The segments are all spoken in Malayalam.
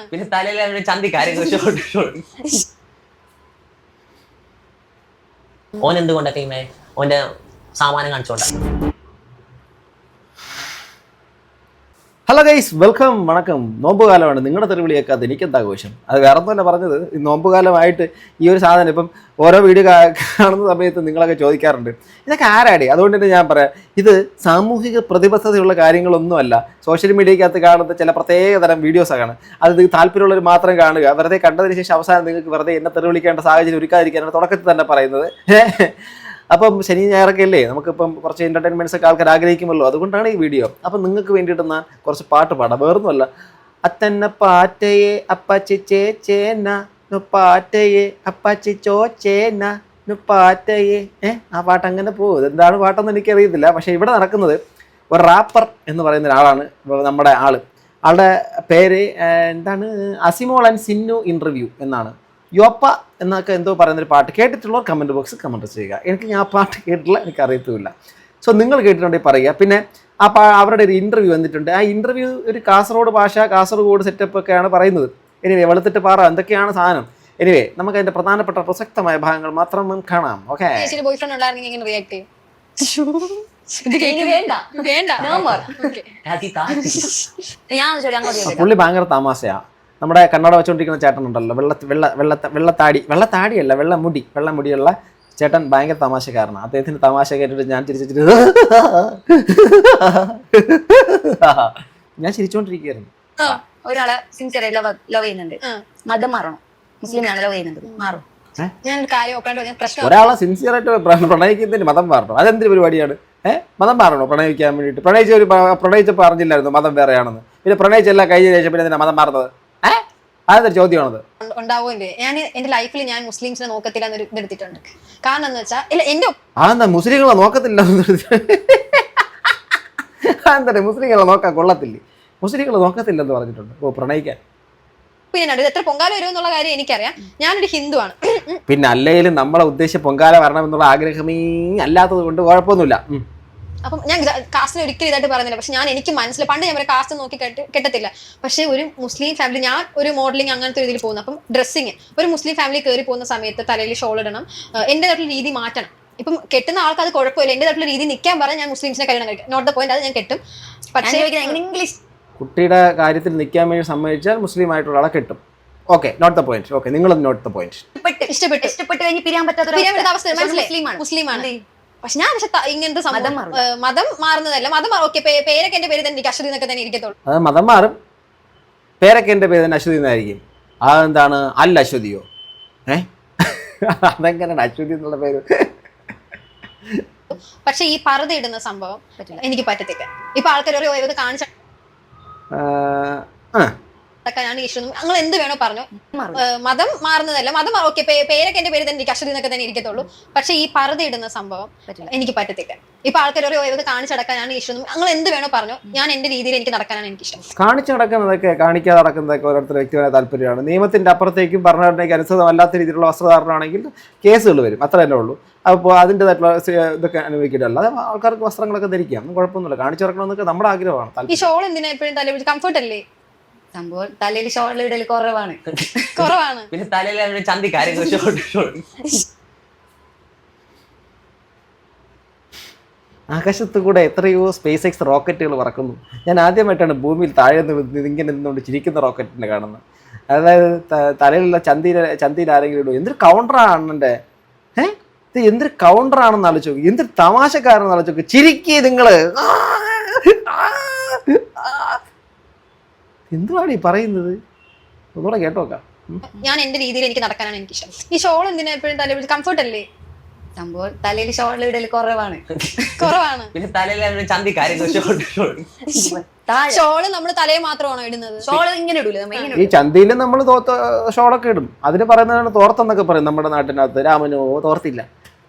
പിന്നെ തലയിൽ ചന്തിക്കാരെ ഓൻ എന്തുകൊണ്ടൊക്കെ ഇങ്ങനെ ഓന്റെ സാമാനം കാണിച്ചോണ്ട. Hello guys, welcome. വണക്കം. നോമ്പുകാലമാണ്, നിങ്ങളുടെ തെരുവിളിയേക്കാത്ത എനിക്കെന്താ ആഘോഷം. അത് വേറെ ഒന്നുമല്ല പറഞ്ഞത്, ഈ നോമ്പുകാലമായിട്ട് ഈ ഒരു സാധനം ഇപ്പം ഓരോ വീഡിയോ കാണുന്ന സമയത്ത് നിങ്ങളൊക്കെ ചോദിക്കാറുണ്ട്, ഇതൊക്കെ ആരാടി? അതുകൊണ്ട് തന്നെ ഞാൻ പറയാം, ഇത് സാമൂഹിക പ്രതിബദ്ധതയുള്ള കാര്യങ്ങളൊന്നുമല്ല. സോഷ്യൽ മീഡിയക്കകത്ത് കാണുന്ന ചില പ്രത്യേകതരം വീഡിയോസാണ്. അത് താല്പര്യമുള്ളവർ മാത്രം കാണുക. വെറുതെ കണ്ടതിന് ശേഷം അവസാനം നിങ്ങൾക്ക് വെറുതെ എന്നെ തെരുവിളിക്കേണ്ട സാഹചര്യം ഒരുക്കാതിരിക്കാനാണ് തുടക്കത്തിൽ തന്നെ പറയുന്നത്. അപ്പം ശനി ഞായറൊക്കെ അല്ലേ, നമുക്കിപ്പം കുറച്ച് എൻ്റർടൈൻമെൻറ്റ്സ് ഒക്കെ ആൾക്കാർ ആഗ്രഹിക്കുമല്ലോ, അതുകൊണ്ടാണ് ഈ വീഡിയോ. അപ്പം നിങ്ങൾക്ക് വേണ്ടിയിട്ട് ഞാൻ കുറച്ച് പാട്ട് പാടാം. വേറൊന്നുമല്ല, അത്തന്നെ പാറ്റയെ അപ്പച്ചി ചേച്ചേന പാറ്റയെ അപ്പച്ചി ചോച്ചേന പാറ്റയെ. ആ പാട്ട് അങ്ങനെ പോകും. എന്താണ് പാട്ടെന്ന് എനിക്കറിയത്തില്ല. പക്ഷേ ഇവിടെ നടക്കുന്നത് ഒരു റാപ്പർ എന്ന് പറയുന്ന ഒരാളാണ്. നമ്മുടെ ആളുടെ പേര് എന്താണ്, അസിമോൾ ആൻഡ് സിന്നു ഇൻ്റർവ്യൂ എന്നാണ്. യോപ്പ എന്നൊക്കെ എന്തോ പറയുന്നൊരു പാട്ട് കേട്ടിട്ടുള്ളവർ കമൻറ്റ് ബോക്സിൽ കമൻറ്റ് ചെയ്യുക. ഞാൻ ആ പാട്ട് കേട്ടില്ല, എനിക്കറിയത്തുമില്ല. സോ നിങ്ങൾ കേട്ടിട്ടുണ്ടെങ്കിൽ പറയുക. പിന്നെ അവരുടെ ഒരു ഇൻ്റർവ്യൂ വന്നിട്ടുണ്ട്. ആ ഇൻ്റർവ്യൂ ഒരു കാസർഗോഡ് സെറ്റപ്പ് ഒക്കെയാണ് പറയുന്നത്. എനിവേ, വെളുത്തിട്ട് പാറ എന്തൊക്കെയാണ് സാധനം. എനിവേ, നമുക്ക് അതിൻ്റെ പ്രധാനപ്പെട്ട പ്രസക്തമായ ഭാഗങ്ങൾ മാത്രം കാണാം. ഓക്കെ, പുള്ളി ഭയങ്കര തമാശയാ. നമ്മുടെ കണ്ണട വെച്ചുകൊണ്ടിരിക്കുന്ന ചേട്ടൻ ഉണ്ടല്ലോ, വെള്ളത്താടിയല്ല, വെള്ളമുടിയുള്ള ചേട്ടൻ ഭയങ്കര തമാശക്കാരനാണ്. അദ്ദേഹത്തിന്റെ തമാശ കേട്ടിട്ട് ഞാൻ ചിരിച്ചോണ്ടിരിക്കുകയായിരുന്നു. ഒരാളെ സിൻസിയറായി ലവ് ചെയ്യുന്നുണ്ട്, മതം മാറണം, മുസ്ലിം ആണ് ലവ് ചെയ്യുന്നുണ്ട്, മാറും. ഒരാളെ സിൻസിയർ ആയിട്ട് പ്രണയിക്കുന്നതിന് മതം മാറണം, അതെന്തൊരു പരിപാടിയാണ്? മതം മാറണോ പ്രണയിക്കാൻ വേണ്ടിയിട്ട്? പ്രണയിച്ചപ്പോൾ അറിഞ്ഞില്ലായിരുന്നു മതം വേറെയാണെന്ന്. പിന്നെ പ്രണയിച്ചെല്ലാം കഴിഞ്ഞ ശേഷം പിന്നെ എന്തിനാ മതം മാറുന്നത്? അതൊരു ചോദ്യമാണത്. ഉണ്ടാവുമല്ലേ, ഞാൻ എന്റെ ലൈഫിൽ ഞാൻ മുസ്ലിംസിനെ നോക്കത്തില്ല എന്നൊരു ഇതെടുത്തിട്ടുണ്ട്. കാരണം എന്ന് വെച്ചാൽ എന്റെ അതെന്താ മുസ്ലിങ്ങളെ നോക്കത്തില്ല? എന്താ മുസ്ലിങ്ങളെ നോക്കാൻ കൊള്ളത്തില്ലേ? മുസ്ലിങ്ങളെ നോക്കത്തില്ലെന്ന് പറഞ്ഞിട്ടുണ്ട്. ഓ, പ്രണയിക്കാൻ പിന്നെ എത്ര പൊങ്കാല വരും എന്നുള്ള കാര്യം എനിക്കറിയാം. ഞാനൊരു ഹിന്ദുവാണ്. പിന്നെ അല്ലെങ്കിലും നമ്മളെ ഉദ്ദേശിച്ച പൊങ്കാല വരണം എന്നുള്ള ആഗ്രഹമേ അല്ലാത്തത് കൊണ്ട് കുഴപ്പമൊന്നുമില്ല. അപ്പം ഞാൻ കാസ്റ്റിനെ ഒരിക്കലും ഇതായിട്ട് പറയുന്നില്ല. പക്ഷെ എനിക്ക് മനസ്സിലായി, പണ്ട് ഞാൻ കാസ്റ്റ് നോക്കി കെട്ടത്തില്ല. പക്ഷെ ഒരു മുസ്ലിം ഫാമിലി, ഞാൻ ഒരു മോഡലിംഗ് അങ്ങനത്തെ രീതിയിൽ പോകുന്നു. അപ്പം ഡ്രസ്സിങ്, ഒരു മുസ്ലിം ഫാമിലി കയറി പോകുന്ന സമയത്ത് തലയിൽ ഷോൾ ഇടണം, എന്റേതായിട്ടുള്ള രീതി മാറ്റണം. ഇപ്പം കെട്ടുന്ന ആൾക്ക് അത് കുഴപ്പമില്ല, എന്റേതായിട്ടുള്ള രീതി നിൽക്കാൻ പറയാൻ ഞാൻ മുസ്ലിംസിനെ കല്യാണം കഴിക്കും. നോട്ട് ദ പോയിന്റ്, അത് ഞാൻ കെട്ടും. പക്ഷേ ഇംഗ്ലീഷ് കുട്ടിയുടെ കാര്യത്തിൽ നിൽക്കാൻ വേണ്ടി സമ്മതിച്ചാൽ മുസ്ലിം ആയിട്ടുള്ള ആളെ കിട്ടും. Okay, note the point. Okay, നിങ്ങൾ നോട്ട് ദ പോയിന്റ്. ഇഷ്ടപ്പെട്ട് കഴിഞ്ഞ് പിരിയാൻ പറ്റാത്ത അവസ്ഥ, മുസ്ലിമാണ്. പക്ഷെ ഞാൻ ഇങ്ങനത്തെ മതം മാറുന്നതല്ല. മതം ഓക്കെ, പേരൊക്കെ എന്റെ പേര് തന്നെ എനിക്ക് അശ്വതി എന്നൊക്കെ തന്നെ ഇരിക്കത്തുള്ളൂ. അത് മതം മാറും, പേരൊക്കെ എന്റെ പേര് തന്നെ അശ്വതി എന്നായിരിക്കും. അതെന്താണ്, അല്ല അശ്വതിയോ? അതെങ്ങനെയാണ് അശ്വതി എന്നുള്ള പേര്? പക്ഷെ ഈ പർദ്ദ ഇടുന്ന സംഭവം എനിക്ക് പറ്റത്തില്ല. ഇപ്പൊ ആൾക്കാർ കാണിച്ച ഇഷ്ടം, നിങ്ങൾ എന്ത് വേണോ പറഞ്ഞു. മതം മാറുന്നതല്ല, മതം ഓക്കെ, പേരൊക്കെ എന്റെ പേര് തന്നെ എനിക്ക് അശ്വതി എന്നൊക്കെ തന്നെ ഇരിക്കത്തുള്ളൂ. പക്ഷെ ഈ പർദ്ദ ഇടുന്ന സംഭവം എനിക്ക് പറ്റത്തില്ല. ഇപ്പൊ ആൾക്കാർ കാണിച്ചു നടക്കാനാണ് ഇഷ്ടം, നിങ്ങൾ എന്ത് വേണോ പറഞ്ഞു. ഞാൻ എന്റെ രീതിയിൽ എനിക്ക് നടക്കാനാണ് എനിക്ക് ഇഷ്ടം. കാണിച്ചു നടക്കുന്നതൊക്കെ കാണിക്കാതെ നടക്കുന്നതൊക്കെ ഓരോരുത്തർ വ്യക്തിപരമായ താല്പര്യമാണ്. നിയമത്തിന്റെ അപ്പുറത്തേക്കും ഭരണഘടനയ്ക്ക് അനുസൃതമല്ലാത്ത രീതിയിലുള്ള വസ്ത്രധാരണമാണെങ്കിൽ കേസുകൾ വരും, അത്ര തന്നെ ഉള്ളൂ. അപ്പോൾ അതിൻ്റെതായിട്ടുള്ള ഇതൊക്കെ അനുഭവിക്കില്ല. അല്ലാതെ ആൾക്കാർക്ക് വസ്ത്രങ്ങളൊക്കെ ധരിക്കാം, കുഴപ്പമൊന്നുമില്ല. കാണിച്ചു നടക്കണമെന്നൊക്കെ നമ്മുടെ ആഗ്രഹമാണ്. ഈ ഷോൾ എന്തിനാ എപ്പോഴും തല കംഫർട്ട് അല്ലേ? സംഭവം തലയിൽ ഷോൾ ഇടൽ കുറവാണ്. പിന്നെ തലയിൽ ചന്തിക്കാരെ ആകാശത്ത് കൂടെ എത്രയോ സ്പേസ് എക്സ് റോക്കറ്റുകൾ പറക്കുന്നു. ഞാൻ ആദ്യമായിട്ടാണ് ഭൂമിയിൽ താഴെ നിന്ന് ഇങ്ങനെ നിന്നുകൊണ്ട് ചിരിക്കുന്ന റോക്കറ്റിനെ കാണുന്നത്. അതായത് തലയിലുള്ള ചന്തിയിൽ ആരെങ്കിലും ഇടും. എന്തൊരു കൗണ്ടറാണ് എൻ്റെ ഇത്, എന്തൊരു കൗണ്ടറാണെന്ന് ആലോചിച്ചു, എന്തൊരു തമാശക്കാരെന്ന് ആലോചിച്ചു. ചിരിക്കേ നിങ്ങള്, എന്തുവാണ് ഈ പറയുന്നത്? ഒന്നുകൂടെ കേട്ടോക്കാം. ഞാൻ എന്റെ രീതിയിൽ എനിക്ക് നടക്കാനാണ് എനിക്ക് ഇഷ്ടം. ഈ ഷോൾ എന്തിനാ എപ്പോഴും തല കംഫർട്ട് അല്ലേ? സംഭവം തലയിൽ ഷോൾ ഇടൽ കുറവാണ്. പിന്നെ തലയിൽ ചന്തിക്കാരെ ഷോള് നമ്മള് തലയിൽ മാത്രമാണോ ഇടുന്നത്? ഷോള് ഇങ്ങനെ ഇടൂല. ഈ ചന്തിയിൽ നമ്മൾ ഷോളൊക്കെ ഇടും. അതിന് പറയുന്നതാണ് തോർത്തെന്നൊക്കെ പറയും. നമ്മുടെ നാട്ടിനകത്ത് രാമനോ തോർത്തില്ല,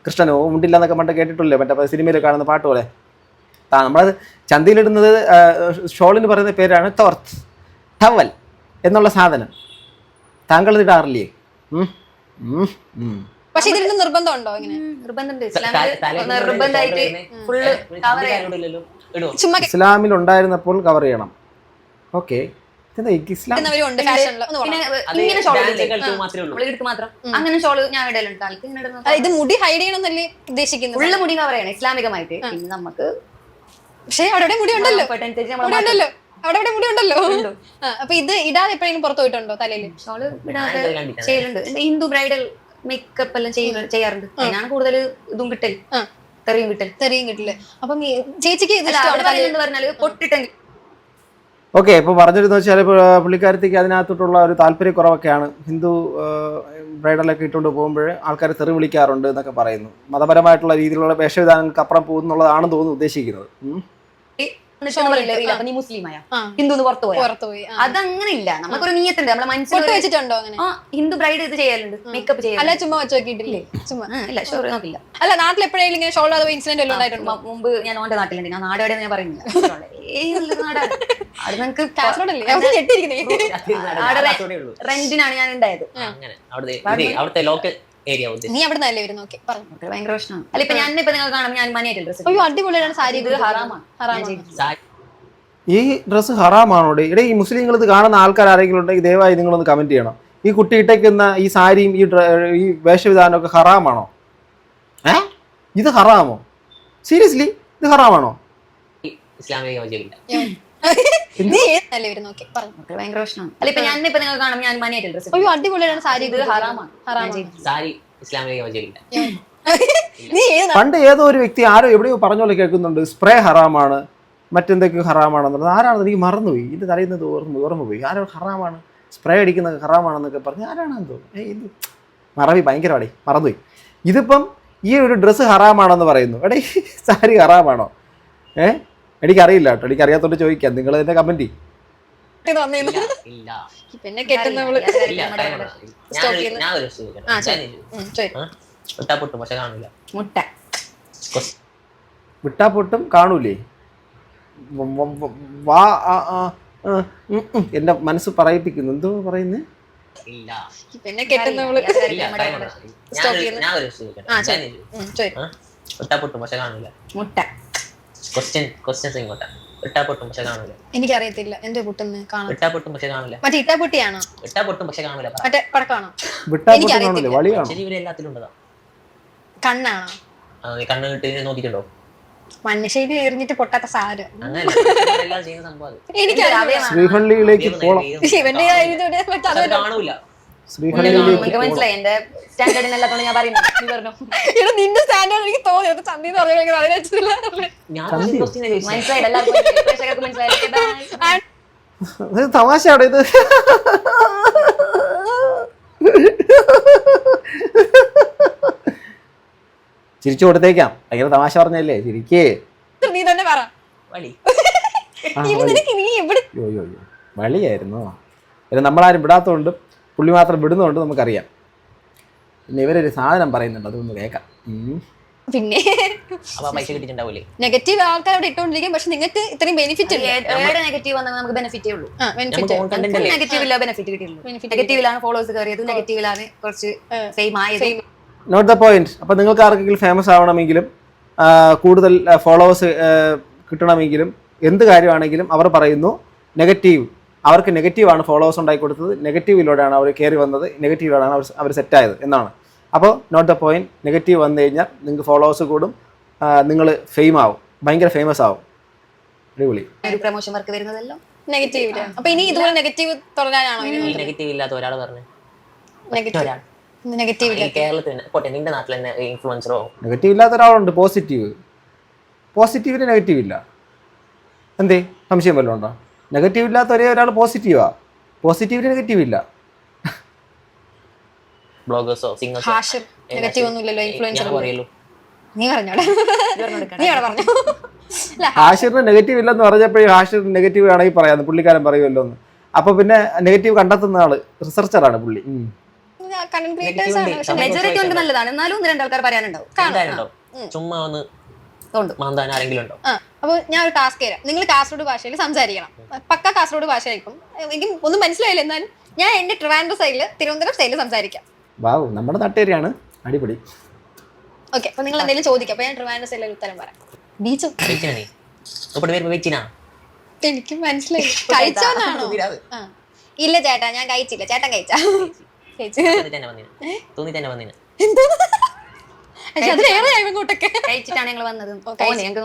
കൃഷ്ണനോ മുണ്ടില്ല എന്നൊക്കെ പണ്ട് കേട്ടിട്ടില്ലേ, മറ്റേ സിനിമയിൽ കാണുന്ന പാട്ട് പോലെ. നമ്മളത് ചന്തിയിലിടുന്നത് ഷോളിന് പറയുന്ന പേരാണ് തോർത്ത്, ടവൽ എന്നുള്ള സാധനം. താങ്കൾ ഇടാറില്ലേ? പക്ഷെ ഇതിന് നിർബന്ധമുണ്ടോ? ഇങ്ങനെ നിർബന്ധമായിട്ട് ഇസ്ലാമിൽ ഉണ്ടായിരുന്നപ്പോൾ കവർ ചെയ്യണം. ഓക്കെ, ഇസ്ലാം ഇടുന്നവരുണ്ട് ഫാഷനിൽ. പിന്നെ ഇങ്ങനെ ഷോൾ മാത്രമേ ഉള്ളൂ. എടുത്ത് മാത്രം അങ്ങനെ ഷോള് ഞാൻ ഇടലുണ്ട്. കാലത്ത് ഇങ്ങനെ ഇടുന്നത് ഇത് മുടി ഹൈഡ് ചെയ്യണമെന്നല്ലേ ഉദ്ദേശിക്കുന്നത്? ഉള്ള മുടി കവറയാണ് ഇസ്ലാമികമായിട്ട്. പിന്നെ നമുക്ക് പക്ഷേ അവിടെ മുടി ഉണ്ടല്ലോ, അനുസരിച്ച് മുടി ഉണ്ടല്ലോ, അവിടെ മുടി ഉണ്ടല്ലോ. അപ്പൊ ഇത് ഇടാതെ എപ്പോഴെങ്കിലും പുറത്തു പോയിട്ടുണ്ടോ? തലയിൽ ഷോള് ഇടാതെ ചെയ്യലുണ്ട്. ഹിന്ദു ബ്രൈഡൽ മേക്കപ്പ് എല്ലാം ചെയ്യാറുണ്ട്. അതിനാണ് കൂടുതൽ ഇതും കിട്ടൽ, തെറിയും കിട്ടില്ല. അപ്പം ചേച്ചിക്ക് ഇത് പറഞ്ഞാല് പൊട്ടിട്ടെങ്കിൽ ഓക്കെ. ഇപ്പോൾ പറഞ്ഞിരുന്നു വെച്ചാൽ ഇപ്പോൾ പുള്ളിക്കാരത്തേക്ക് അതിനകത്തോട്ടുള്ള ഒരു താല്പര്യക്കുറവൊക്കെയാണ്. ഹിന്ദു ബ്രൈഡലൊക്കെ ഇട്ടുകൊണ്ട് പോകുമ്പോൾ ആൾക്കാർ തെറി വിളിക്കാറുണ്ട് എന്നൊക്കെ പറയുന്നു. മതപരമായിട്ടുള്ള രീതിയിലുള്ള വേഷവിധാനങ്ങൾക്ക് അപ്പുറം പോകുന്നുള്ളതാണെന്ന് തോന്നുന്നു ഉദ്ദേശിക്കുന്നത്. നീ മുസ്ലിമായ ഹിന്ദു പുറത്തു പോയി അതങ്ങനെ ഇല്ല. നമുക്കൊരു നീയത്തുണ്ട് നമ്മളെ മനസ്സിൽ വെച്ചിട്ടുണ്ടോ? അങ്ങനെ ഹിന്ദു ബ്രൈഡ് ഇത് ചെയ്യലുണ്ട്, മേക്കപ്പ് ചെയ്യാൻ. അല്ല ചുമ്മാ വെച്ച് നോക്കിയിട്ടില്ലേ? ചുമ്മാ ഇല്ല, ഷോറി നോക്കില്ല. അല്ല നാട്ടിൽ എപ്പോഴെങ്കിലും ഇങ്ങനെ ഷോൾ അതോ ഇൻസിഡന്റ് എല്ലാം ഉണ്ടായിട്ടുണ്ടോ? മുമ്പ് ഞാൻ ഓന്റെ നാട്ടിലുണ്ട്. ഞാൻ നാട് എവിടെയെന്ന് ഞാൻ പറയുന്നില്ല. അത് നമുക്ക് കാസർഗോഡല്ലേ റെന്റിനാണ് ഞാൻ ഉണ്ടായത്. നീ അവിടെ നല്ലേ വരും നോക്കി പറഞ്ഞു. ഭയങ്കര പ്രശ്നമാണ്. അല്ല ഇപ്പൊ ഞാനിപ്പോ നിങ്ങൾ കാണാം ഞാൻ മണിയായിട്ട് ഡ്രസ്. അയ്യോ അടിപൊളിയാണ് സാരി. ഇത് ഹറാമാണ്. ഈ ഡ്രസ്സ് ഹറാമാണോ? ഇവിടെ ഈ മുസ്ലിങ്ങൾ ഇത് കാണുന്ന ആൾക്കാർ ആരെങ്കിലും ഉണ്ടെങ്കിൽ ദയവായി നിങ്ങളൊന്ന് കമന്റ് ചെയ്യണം. ഈ കുട്ടി ഇട്ടേക്കുന്ന ഈ സാരിയും ഈ വേഷവിധാനമൊക്കെ ഹറാമാണോ? ഇത് ഹറാമോ? സീരിയസ്ലി ഇത് ഹറാമാണോ? ഇസ്ലാമിക യോജിക്കില്ല. നീ നല്ലേ വരും നോക്കി പറഞ്ഞു. ഭയങ്കര പ്രശ്നമാണ്. അല്ല ഇപ്പൊ ഞാനിപ്പോ നിങ്ങൾ കാണാം ഞാൻ മണിയായിട്ട് ഡ്രസ്. അയ്യോ അടിപൊളിയാണ് സാരി. ഇത് ഹറാമാണ്. സാരി ഇസ്ലാമിക യോജിക്കില്ല. പണ്ട് ഏതോ ഒരു വ്യക്തി ആരോ എവിടെയോ പറഞ്ഞോലെ കേൾക്കുന്നുണ്ട് സ്പ്രേ ഹറാമാണ്, മറ്റെന്തൊക്കെയോ ഹറാമാണെന്നുള്ളത്. ആരാണെന്ന് എനിക്ക് മറന്നുപോയി. ഇതിന്റെ തലയുന്നത് ഓർമ്മ പോയി. ആരോ ഹറാമാണ്, സ്പ്രേ അടിക്കുന്നത് ഹറാമാണെന്നൊക്കെ പറഞ്ഞു. ആരാണെന്ന് തോന്നുന്നു. ഇത് മറവി ഭയങ്കരമാടേ, മറന്നുപോയി. ഇതിപ്പം ഈ ഒരു ഡ്രസ്സ് ഹറാമാണെന്ന് പറയുന്നു. എടേ സാരി ഹറാമാണോ? എനിക്കറിയില്ല കേട്ടോ. എനിക്കറിയാത്തോണ്ട് ചോദിക്കാം. നിങ്ങൾ ഇതിന്റെ കമന്റ് പിന്നെ കെട്ടുന്നവള് വിട്ടാ പൊട്ടും കാണൂലേ? വാ എന്റെ മനസ്സ് പറയിപ്പിക്കുന്നു. എന്തോ പറയുന്നേ? പിന്നെ കെട്ടുന്നവള് എനിക്കറിയത്തില്ല. എന്റെ പൊട്ടുന്ന് കാണാം. മറ്റേ ഇട്ടാപ്പൊട്ടിയാണോ? മറ്റേ പടക്കാണോ? കണ്ണാണോ? കണ്ണിട്ട് നോക്കിയിട്ടുണ്ടോ? മനുഷ്യന് എറിഞ്ഞിട്ട് പൊട്ടാത്ത സാരം. ശ്രീഹള്ളിയിലേക്ക് പോണം. ഇവന്റെ മനസ്സിലായി. എന്റെ സ്റ്റാൻഡേർഡിനല്ലാത്തോണ്ട് ഞാൻ പറയുന്നു. നിന്റെ സ്റ്റാൻഡേർഡ് എനിക്ക് തോന്നി. ചന്തി മനസ്സിലായി. എല്ലാവർക്കും മനസ്സിലായി. തമാശ അവിടെ ഇത്. ചിരിച്ചു കൊടുത്തേക്കാം. ഭയങ്കര തമാശ പറഞ്ഞല്ലേ? ചിരിക്കേ. നീ തന്നെ പറ. വളിയായിരുന്നോ? പിന്നെ നമ്മളാരും വിടാത്തതുകൊണ്ട് പുള്ളി മാത്രം വിടുന്നതുകൊണ്ട് നമുക്കറിയാം. പിന്നെ ഇവരൊരു സാധനം പറയുന്നുണ്ട്, അതൊന്ന് കേൾക്കാം. പിന്നെ നെഗറ്റീവ് ആൾക്കാരോട് ഇട്ടോണ്ടിരിക്കും. പക്ഷെ നിങ്ങൾക്ക് ഇത്രയും ബെനിഫിറ്റ് നെഗറ്റീവ് വന്നാൽ നമുക്ക് ബെനിഫിറ്റേ ഉള്ളൂ. നെഗറ്റീവില്ല ബെനിഫിറ്റ് കിട്ടിയുള്ളൂ. നെഗറ്റീവിലാണ് ഫോളോവേഴ്സ് കയറിയത്, നെഗറ്റീവിലാണ് കുറച്ച് ഫെയിം ആയത്. Note the point. അപ്പം നിങ്ങൾക്ക് ആർക്കെങ്കിലും ഫേമസ് ആവണമെങ്കിലും കൂടുതൽ ഫോളോവേഴ്സ് കിട്ടണമെങ്കിലും എന്ത് കാര്യമാണെങ്കിലും അവർ പറയുന്നു നെഗറ്റീവ്. അവർക്ക് നെഗറ്റീവാണ് ഫോളോവേഴ്സ് ഉണ്ടാക്കി കൊടുത്തത്, നെഗറ്റീവിലൂടെയാണ് അവർ കയറി വന്നത്, നെഗറ്റീവിലൂടെയാണ് അവർ സെറ്റായത് എന്നാണ്. അപ്പോൾ നോട്ട് ദ പോയിന്റ്. നെഗറ്റീവ് വന്നു കഴിഞ്ഞാൽ നിങ്ങൾക്ക് ഫോളോവേഴ്സ് കൂടും, നിങ്ങൾ ഫെയിം ആവും, ഭയങ്കര ഫേമസ് ആവും. അടിപൊളി. പ്രൊമോഷൻ വർക്ക് വരുന്നതല്ലോ നെഗറ്റീവ്. അപ്പൊ ഇനി ഇതുപോലെ നെഗറ്റീവ് തുടരാനാണോ? നെഗറ്റീവ് ഇല്ലാത്ത ഒരാൾ പറഞ്ഞു. നെഗറ്റീവ് നിന്റെ നാട്ടിൽ തന്നെ ഇൻഫ്ലുവൻസറോ? നെഗറ്റീവ് ഇല്ലാത്ത ഒരാളുണ്ട്. പോസിറ്റീവിന് നെഗറ്റീവ് ഇല്ല. എന്തേ സംശയം വല്ലതും ഉണ്ടോ? നെഗറ്റീവ് ഇല്ലാത്ത ഒരേ ഒരാൾ പോസിറ്റീവാ. പോസിറ്റീവിന് നെഗറ്റീവ് ഇല്ല. ബ്ലോഗേഴ്സോ സിംഗേഴ്സോ നെഗറ്റീവ് ഒന്നുമില്ലല്ലോ. ഇൻഫ്ലുവൻസർ നീ പറഞ്ഞോടെ. ഹാഷിറിന് നെഗറ്റീവ് ഇല്ലെന്ന് പറഞ്ഞപ്പോഴേ ഹാഷിറിന് നെഗറ്റീവ് ആണെങ്കിൽ പറയാന്ന് പുള്ളിക്കാരൻ പറയുമല്ലോ എന്ന്. അപ്പൊ പിന്നെ നെഗറ്റീവ് കണ്ടെത്തുന്ന ആള് റിസർച്ചറാണ് പുള്ളി. മെജോറിറ്റി ഉണ്ട് നല്ലതാണ്, എന്നാലും ഒന്ന് രണ്ടാൾക്കാർ പറയാനുണ്ടാവും. ചുമ്മാ ഒന്ന് അപ്പൊ ഞാൻ ഒരു ടാസ്ക് തരാം. നിങ്ങൾ കാസർഗോഡ് ഭാഷയിൽ സംസാരിക്കണം. പക്ക കാസർഗോഡ് ഭാഷ ആയിരിക്കും. എനിക്ക് ഒന്നും മനസ്സിലായില്ല, എന്നാലും ഞാൻ എന്റെ ട്രിവാൻഡ്രം സ്റ്റൈലില് തിരുവനന്തപുരം സ്റ്റൈലിൽ സംസാരിക്കാം. വാവ്, നമ്മുടെ നാട്ടുകാരിയാണ്. അടിപൊളി. ഓക്കെ, അപ്പൊ നിങ്ങൾ എന്തെങ്കിലും ചോദിക്കാം. അപ്പൊ ഞാൻ ട്രിവാൻഡ്രം സ്റ്റൈലിൽ ഉത്തരം പറയാം. ബീച്ചും എനിക്ക് മനസ്സിലായി. കഴിച്ചോന്നാണോ? ആ. ഇല്ല ചേട്ടാ, ഞാൻ കഴിച്ചില്ല. ചേട്ടൻ കഴിച്ചാ? തോന്നി തന്നെ വന്നിന്. എന്തോ പക്ഷെ അത് വേറെ ഇങ്ങോട്ടൊക്കെ കഴിച്ചിട്ടാണ് ഞങ്ങൾ വന്നത്. ഞങ്ങൾക്ക്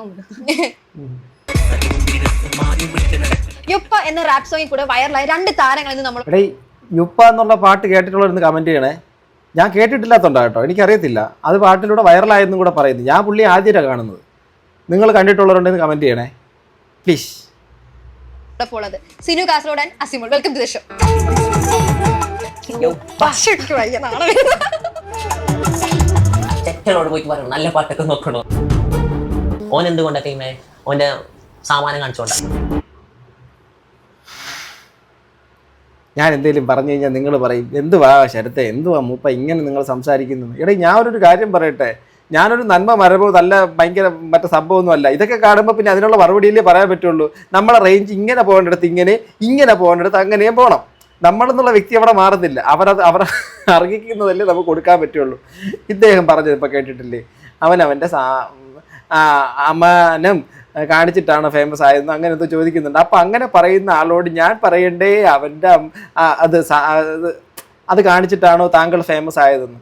യുപ്പ എന്ന റാപ്പ് സോങ്ങിൽ കൂടെ വൈറലായ 2 താരങ്ങളിൽ നമ്മൾ എടേ യുപ്പ എന്നുള്ള പാട്ട് കേട്ടിട്ടുള്ളവരെന്ന് കമന്റ് ചെയ്യണേ. ഞാൻ കേട്ടിട്ടില്ലാത്തതുകൊണ്ടാ കേട്ടോ, എനിക്കറിയത്തില്ല. അത് പാട്ടിലൂടെ വൈറലായെന്നും കൂടെ പറയുന്നു. ഞാൻ പുള്ളി ആദ്യമായിട്ടാണ് കാണുന്നത്. നിങ്ങൾ കണ്ടിട്ടുള്ളവരുണ്ടെന്ന് കമന്റ് ചെയ്യണേ പ്ലീസ്. പോളത് Sinu Kasaragod and Asimul. Welcome to the show. ചെക്കനോട് പോയിട്ട് പറയണം നല്ല പാട്ടൊക്കെ നോക്കണോ. ഓൻ എന്തുകൊണ്ടാ ടീമേ ഓന്റെ സാമാനം കാണിച്ചോണ്ട. ഞാൻ എന്തെങ്കിലും പറഞ്ഞു കഴിഞ്ഞാൽ നിങ്ങൾ പറയും എന്തുവാ ശരത്തെ, എന്തുവാ മൂപ്പ ഇങ്ങനെ നിങ്ങൾ സംസാരിക്കുന്നത്. എടേ ഞാനൊരു കാര്യം പറയട്ടെ, ഞാനൊരു നന്മ മരമോ നല്ല ഭയങ്കര മറ്റേ സംഭവമൊന്നും അല്ല. ഇതൊക്കെ കാണുമ്പോൾ പിന്നെ അതിനുള്ള മറുപടിയിലേ പറയാൻ പറ്റുള്ളൂ. നമ്മളെ റേഞ്ച് ഇങ്ങനെ പോകേണ്ടിടത്ത് ഇങ്ങനെ പോകേണ്ടിടത്ത് അങ്ങനെയും പോകണം. നമ്മളെന്നുള്ള വ്യക്തി അവിടെ മാറുന്നില്ല. അവർ അർഹിക്കുന്നതല്ലേ നമുക്ക് കൊടുക്കാൻ പറ്റുള്ളൂ. ഇദ്ദേഹം പറഞ്ഞത് ഇപ്പം കേട്ടിട്ടില്ലേ, അവൻ്റെ അമ്മനം കാണിച്ചിട്ടാണ് ഫേമസ് ആയതെന്ന് അങ്ങനെ എന്തോ ചോദിക്കുന്നുണ്ട്. അപ്പം അങ്ങനെ പറയുന്ന ആളോട് ഞാൻ പറയണ്ടേ അവൻ്റെ അത് കാണിച്ചിട്ടാണോ താങ്കൾ ഫേമസ് ആയതെന്ന്?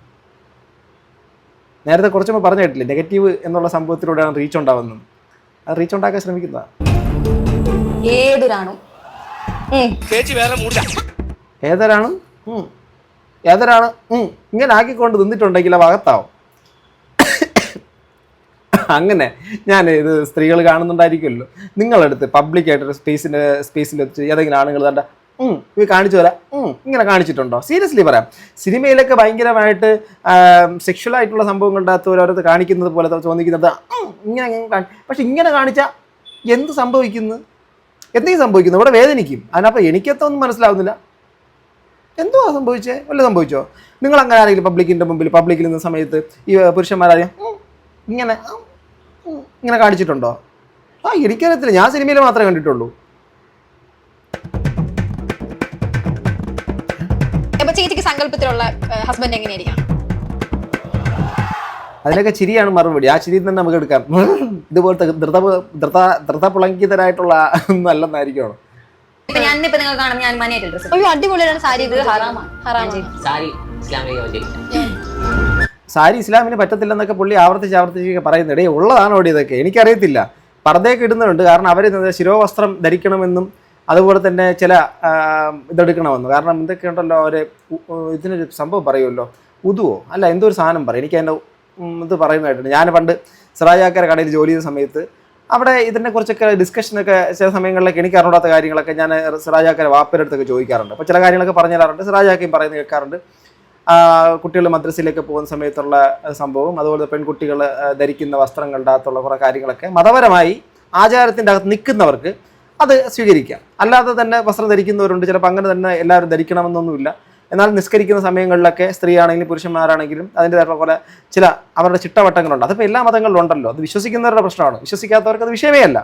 നേരത്തെ കുറച്ച് മുമ്പ് പറഞ്ഞു കേട്ടില്ലേ, നെഗറ്റീവ് എന്നുള്ള സംഭവത്തിലൂടെയാണ് റീച്ച് ഉണ്ടാവുന്നത്. അത് റീച്ച് ഉണ്ടാക്കാൻ ശ്രമിക്കുന്നതാണ്. ഏതൊരാണ് ഇങ്ങനെ ആക്കിക്കൊണ്ട് നിന്നിട്ടുണ്ടെങ്കിൽ അകത്താവും. അങ്ങനെ ഞാൻ ഇത് സ്ത്രീകൾ കാണുന്നുണ്ടായിരിക്കുമല്ലോ, നിങ്ങളെടുത്ത് പബ്ലിക്കായിട്ടൊരു സ്പേസിൽ വെച്ച് ഏതെങ്കിലും ആണുങ്ങൾ തണ്ട ഇത് കാണിച്ചു തരാം ഇങ്ങനെ കാണിച്ചിട്ടുണ്ടോ? സീരിയസ്ലി പറയാം, സിനിമയിലൊക്കെ ഭയങ്കരമായിട്ട് സെക്ഷൽ ആയിട്ടുള്ള സംഭവങ്ങളുടെ അകത്ത് ഓരോരുത്തർ കാണിക്കുന്നത് പോലെ തോന്നിക്കുന്നത് ഇങ്ങനെ. പക്ഷെ ഇങ്ങനെ കാണിച്ചാൽ എന്തെങ്കിലും സംഭവിക്കുന്നു, ഇവിടെ വേദനിക്കും. അതിനപ്പോൾ എനിക്കത്തൊന്നും മനസ്സിലാവുന്നില്ല. എന്തുവാ സംഭവിച്ചേ? വല്ല സംഭവിച്ചോ? നിങ്ങൾ അങ്ങനെ ആരെങ്കിലും പബ്ലിക്കിൽ നിന്ന സമയത്ത് ഈ പുരുഷന്മാരാരെയും ഇങ്ങനെ കാണിച്ചിട്ടുണ്ടോ? എനിക്കറിയത്തില്ല, ഞാൻ സിനിമയിൽ മാത്രമേ കണ്ടിട്ടുള്ളൂ. ചേച്ചിക്ക് സങ്കല്പത്തിലുള്ള ഹസ്ബൻഡ് എങ്ങനെയായിരിക്കും? അതിനൊക്കെ ചിരിയാണ് മറുപടി. ആ ചിരി തന്നെ നമുക്ക് എടുക്കാം. ഇതുപോലത്തെ ധൃതപുളങ്കിതരായിട്ടുള്ള ഒന്നും അല്ലെന്നായിരിക്കണം. അടിപൊളിയാണ് സാരി. സാരി ഇസ്ലാമിന് പറ്റത്തില്ലെന്നൊക്കെ പുള്ളി ആവർത്തിച്ച് പറയുന്നത്. ഉള്ളതാണോ ഇതൊക്കെ? എനിക്കറിയത്തില്ല. പർദ്ദയൊക്കെ ഇടുന്നുണ്ട്, കാരണം അവർ ശിരോവസ്ത്രം ധരിക്കണമെന്നും അതുപോലെ തന്നെ ചില ഇതെടുക്കണമെന്നും. കാരണം ഇതൊക്കെ ഉണ്ടല്ലോ, അവർ ഇതിനൊരു സംഭവം പറയുമല്ലോ, ഉതുവോ അല്ല എന്തോ ഒരു സാധനം പറയും. എനിക്ക് അതിൻ്റെ ഇത് പറയുന്നതായിട്ടുണ്ട്. ഞാൻ പണ്ട് സിറാജാക്കര കടയിൽ ജോലി ചെയ്ത സമയത്ത് അവിടെ ഇതിനെക്കുറിച്ചൊക്കെ ഡിസ്കഷനൊക്കെ ചില സമയങ്ങളിലൊക്കെ എനിക്ക് അറിയാത്ത കാര്യങ്ങളൊക്കെ ഞാൻ സിറാജാക്കര വാപ്പയുടെ അടുത്തൊക്കെ ചോദിക്കാറുണ്ട്. അപ്പോൾ ചില കാര്യങ്ങളൊക്കെ പറഞ്ഞു തരാറുണ്ട്, സിറാജാക്കയും പറയുന്നത് കേൾക്കാറുണ്ട്. കുട്ടികൾ മദ്രസയിലേക്ക് പോകുന്ന സമയത്തുള്ള സംഭവം, അതുപോലെ പെൺകുട്ടികൾ ധരിക്കുന്ന വസ്ത്രങ്ങളുടെ അകത്തുള്ള കുറേ കാര്യങ്ങളൊക്കെ മതപരമായി ആചാരത്തിൻ്റെ അകത്ത് നിൽക്കുന്നവർക്ക് അത് സ്വീകരിക്കാം. അല്ലാതെ തന്നെ വസ്ത്രം ധരിക്കുന്നവരുണ്ട്, ചിലപ്പോൾ അങ്ങനെ തന്നെ എല്ലാവരും ധരിക്കണമെന്നൊന്നുമില്ല. എന്നാൽ നിസ്കരിക്കുന്ന സമയങ്ങളിലൊക്കെ സ്ത്രീ ആണെങ്കിലും പുരുഷന്മാരാണെങ്കിലും അതിൻ്റെതായിട്ടുള്ള പോലെ ചില അവരുടെ ചിട്ടവട്ടങ്ങളുണ്ട്. അതിപ്പോൾ എല്ലാ മതങ്ങളിലും ഉണ്ടല്ലോ. അത് വിശ്വസിക്കുന്നവരുടെ പ്രശ്നമാണ്, വിശ്വസിക്കാത്തവർക്ക് അത് വിഷയമേ അല്ല.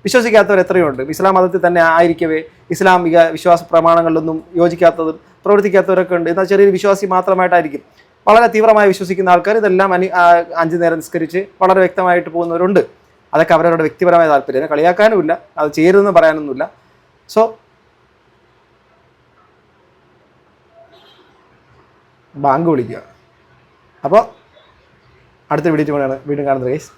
വിശ്വസിക്കാത്തവർ എത്രയുണ്ട്. ഇസ്ലാം മതത്തിൽ തന്നെ ആയിരിക്കവേ ഇസ്ലാമിക വിശ്വാസ പ്രമാണങ്ങളിലൊന്നും യോജിക്കാത്തതും പ്രവർത്തിക്കാത്തവരൊക്കെ ഉണ്ട്. എന്നാൽ ചെറിയൊരു വിശ്വാസി മാത്രമായിട്ടായിരിക്കും. വളരെ തീവ്രമായി വിശ്വസിക്കുന്ന ആൾക്കാർ ഇതെല്ലാം 5 നേരം നിസ്കരിച്ച് വളരെ വ്യക്തമായിട്ട് പോകുന്നവരുണ്ട്. അതൊക്കെ അവരവരുടെ വ്യക്തിപരമായ താല്പര്യം, കളിയാക്കാനുമില്ല, അത് ചേരുമെന്ന് പറയാനൊന്നുമില്ല. സോ ബാങ്ക് വിളിക്കുക. അപ്പോൾ അടുത്ത വീഡിയോ വീണ്ടും കാണുന്നത് ഗൈസ്.